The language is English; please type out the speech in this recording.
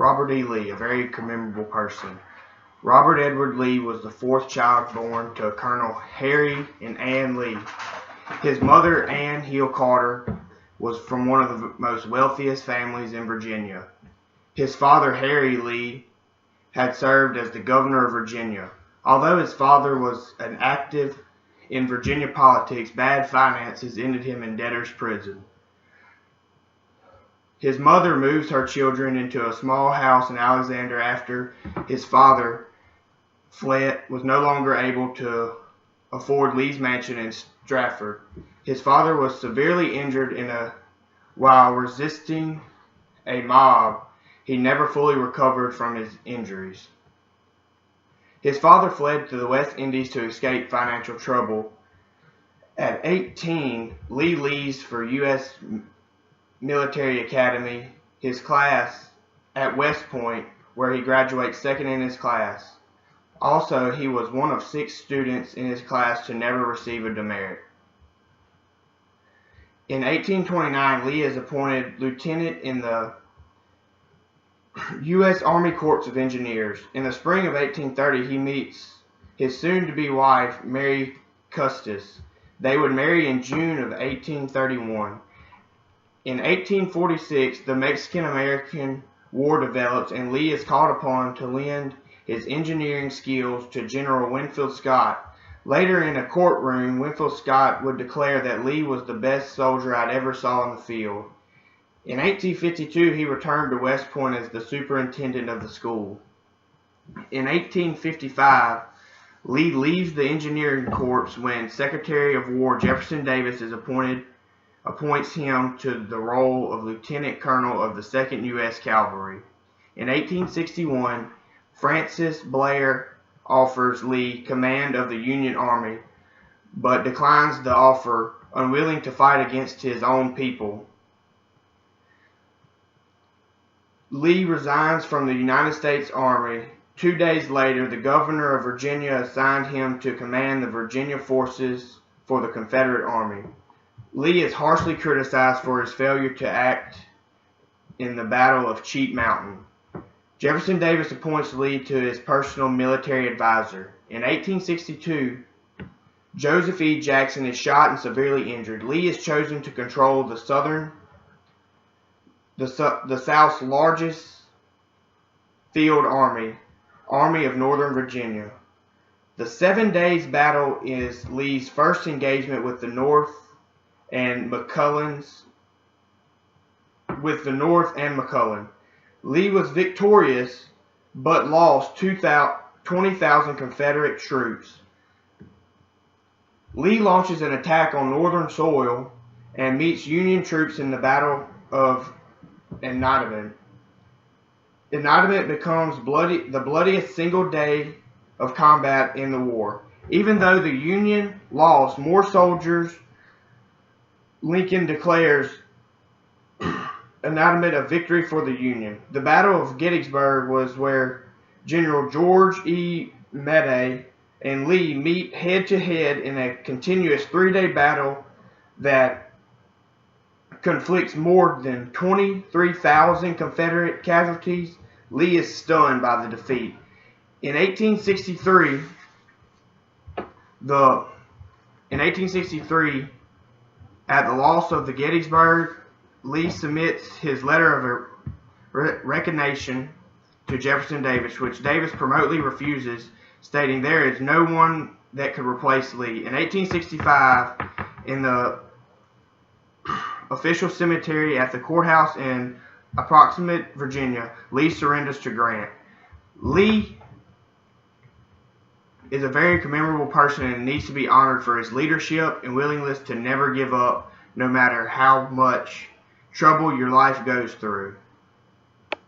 Robert E. Lee, a very commemorable person. Robert Edward Lee was the fourth child born to Colonel Harry and Ann Lee. His mother, Ann Hill Carter, was from one of the most wealthiest families in Virginia. His father, Harry Lee, had served as the governor of Virginia. Although his father was an active in Virginia politics, bad finances ended him in debtor's prison. His mother moved her children into a small house in Alexander after his father was no longer able to afford Lee's mansion in Stratford. His father was severely injured while resisting a mob. He never fully recovered from his injuries. His father fled to the West Indies to escape financial trouble. At 18, Lee leaves for U.S. Military Academy, his class at West Point, where he graduates second in his class. Also, he was one of 6 students in his class to never receive a demerit. In 1829, Lee is appointed lieutenant in the U.S. Army Corps of Engineers. In the spring of 1830, he meets his soon-to-be wife, Mary Custis. They would marry in June of 1831. In 1846, the Mexican-American War develops, and Lee is called upon to lend his engineering skills to General Winfield Scott. Later in a courtroom, Winfield Scott would declare that Lee was the best soldier I'd ever saw in the field. In 1852, he returned to West Point as the superintendent of the school. In 1855, Lee leaves the engineering corps when Secretary of War Jefferson Davis appoints him to the role of lieutenant colonel of the 2nd U.S. Cavalry. In 1861, Francis Blair offers Lee command of the Union Army, but declines the offer, unwilling to fight against his own people. Lee resigns from the United States Army. 2 days later, the governor of Virginia assigned him to command the Virginia forces for the Confederate Army. Lee is harshly criticized for his failure to act in the Battle of Cheat Mountain. Jefferson Davis appoints Lee to his personal military advisor. In 1862, Joseph E. Jackson is shot and severely injured. Lee is chosen to control the South's largest field army of Northern Virginia. The 7 days battle is Lee's first engagement with the North and McClellan. Lee was victorious, but lost 20,000 Confederate troops. Lee launches an attack on Northern soil and meets Union troops in the Battle of Antietam. Antietam becomes the bloodiest single day of combat in the war. Even though the Union lost more soldiers, Lincoln declares Antietam a victory for the Union. The Battle of Gettysburg was where General George E. Meade and Lee meet head-to-head in a continuous 3-day battle that conflicts more than 23,000 Confederate casualties. Lee is stunned by the defeat. In 1863, at the loss of the Gettysburg, Lee submits his letter of resignation to Jefferson Davis, which Davis promptly refuses, stating there is no one that could replace Lee. In 1865, in the official cemetery at the courthouse in approximate Virginia, Lee surrenders to Grant. Lee is a very commemorable person and needs to be honored for his leadership and willingness to never give up, no matter how much trouble your life goes through.